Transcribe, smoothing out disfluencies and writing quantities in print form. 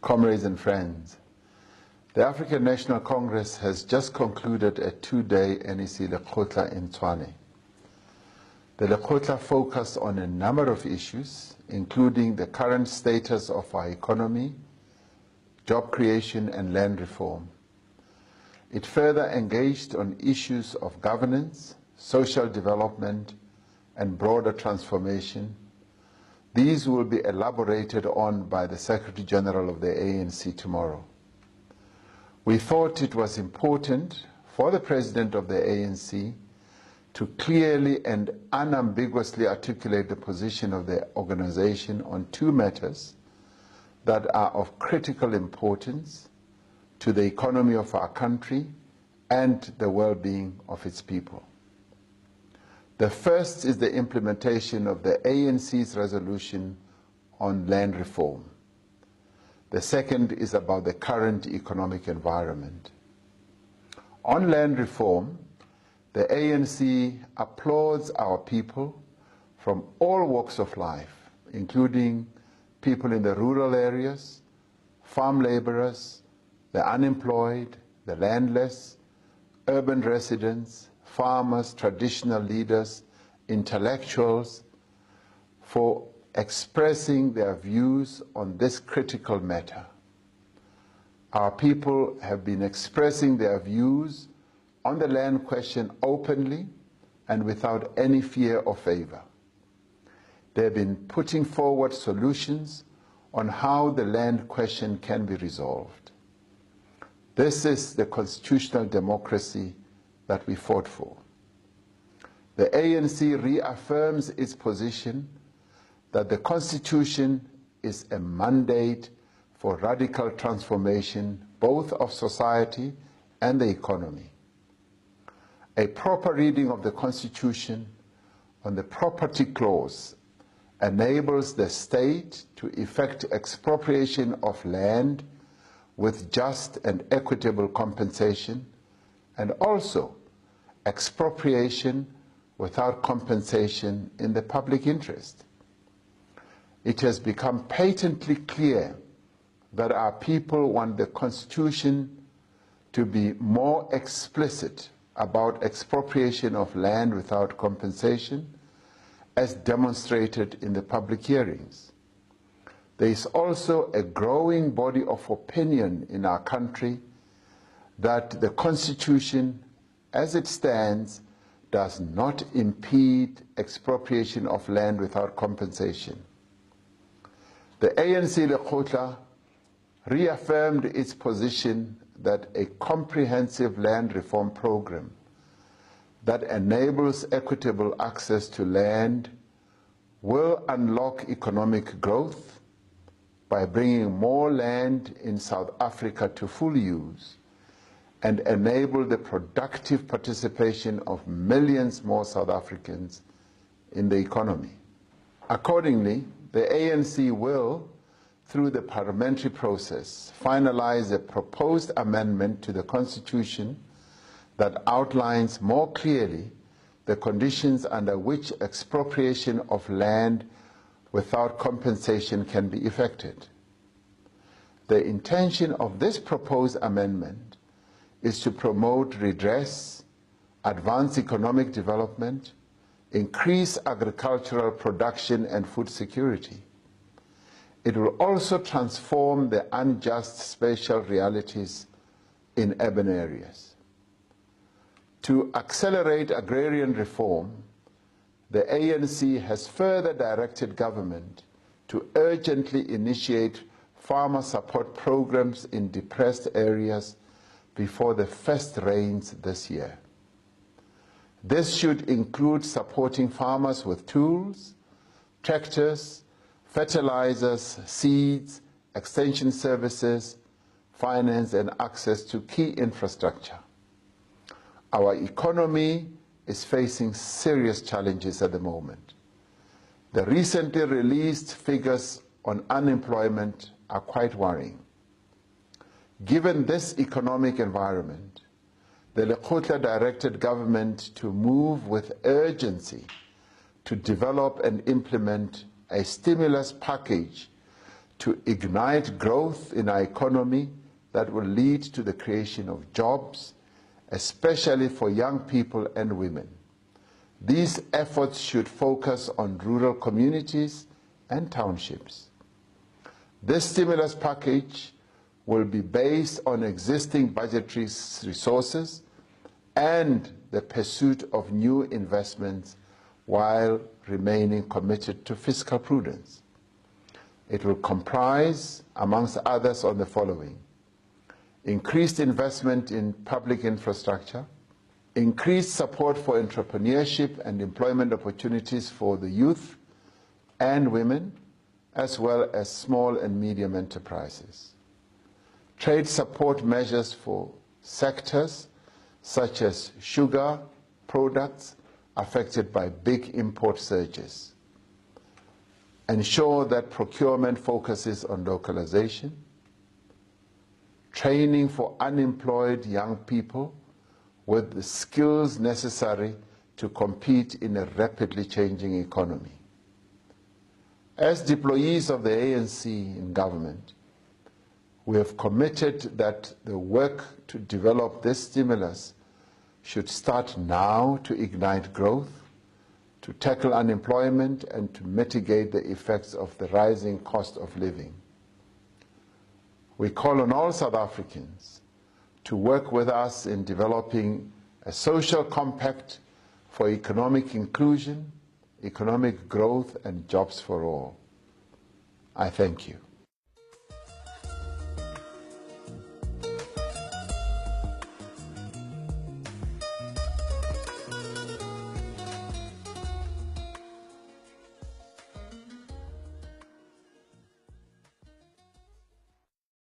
Comrades and friends, the African National Congress has just concluded a two-day NEC Lekgotla in Tshwane. The Lekgotla focused on a number of issues, including the current status of our economy, job creation and land reform. It further engaged on issues of governance, social development, and broader transformation. These will be elaborated on by the Secretary General of the ANC tomorrow. We thought it was important for the President of the ANC to clearly and unambiguously articulate the position of the organization on two matters that are of critical importance to the economy of our country and the well-being of its people. The first is the implementation of the ANC's resolution on land reform. The second is about the current economic environment. On land reform, the ANC applauds our people from all walks of life, including people in the rural areas, farm laborers, the unemployed, the landless, urban residents, farmers, traditional leaders, intellectuals, for expressing their views on this critical matter. Our people have been expressing their views on the land question openly and without any fear or favor. They have been putting forward solutions on how the land question can be resolved. This is the constitutional democracy that we fought for. The ANC reaffirms its position that the Constitution is a mandate for radical transformation both of society and the economy. A proper reading of the Constitution on the property clause enables the state to effect expropriation of land with just and equitable compensation, and also expropriation without compensation in the public interest. It has become patently clear that our people want the Constitution to be more explicit about expropriation of land without compensation, as demonstrated in the public hearings. There is also a growing body of opinion in our country that the Constitution, as it stands, does not impede expropriation of land without compensation. The ANC Lekgotla reaffirmed its position that a comprehensive land reform program that enables equitable access to land will unlock economic growth by bringing more land in South Africa to full use and enable the productive participation of millions more South Africans in the economy. Accordingly, the ANC will, through the parliamentary process, finalize a proposed amendment to the Constitution that outlines more clearly the conditions under which expropriation of land without compensation can be effected. The intention of this proposed amendment is to promote redress, advance economic development, increase agricultural production and food security. It will also transform the unjust spatial realities in urban areas. To accelerate agrarian reform, the ANC has further directed government to urgently initiate farmer support programs in depressed areas before the first rains this year. This should include supporting farmers with tools, tractors, fertilizers, seeds, extension services, finance, and access to key infrastructure. Our economy is facing serious challenges at the moment. The recently released figures on unemployment are quite worrying. Given this economic environment, the Lekgotla directed government to move with urgency to develop and implement a stimulus package to ignite growth in our economy that will lead to the creation of jobs, especially for young people and women. These efforts should focus on rural communities and townships. This stimulus package will be based on existing budgetary resources and the pursuit of new investments while remaining committed to fiscal prudence. It will comprise, amongst others, on the following: increased investment in public infrastructure, increased support for entrepreneurship and employment opportunities for the youth and women, as well as small and medium enterprises, trade support measures for sectors such as sugar products affected by big import surges, ensure that procurement focuses on localization, training for unemployed young people with the skills necessary to compete in a rapidly changing economy. As deployees of the ANC in government, we have committed that the work to develop this stimulus should start now to ignite growth, to tackle unemployment, and to mitigate the effects of the rising cost of living. We call on all South Africans to work with us in developing a social compact for economic inclusion, economic growth, and jobs for all. I thank you.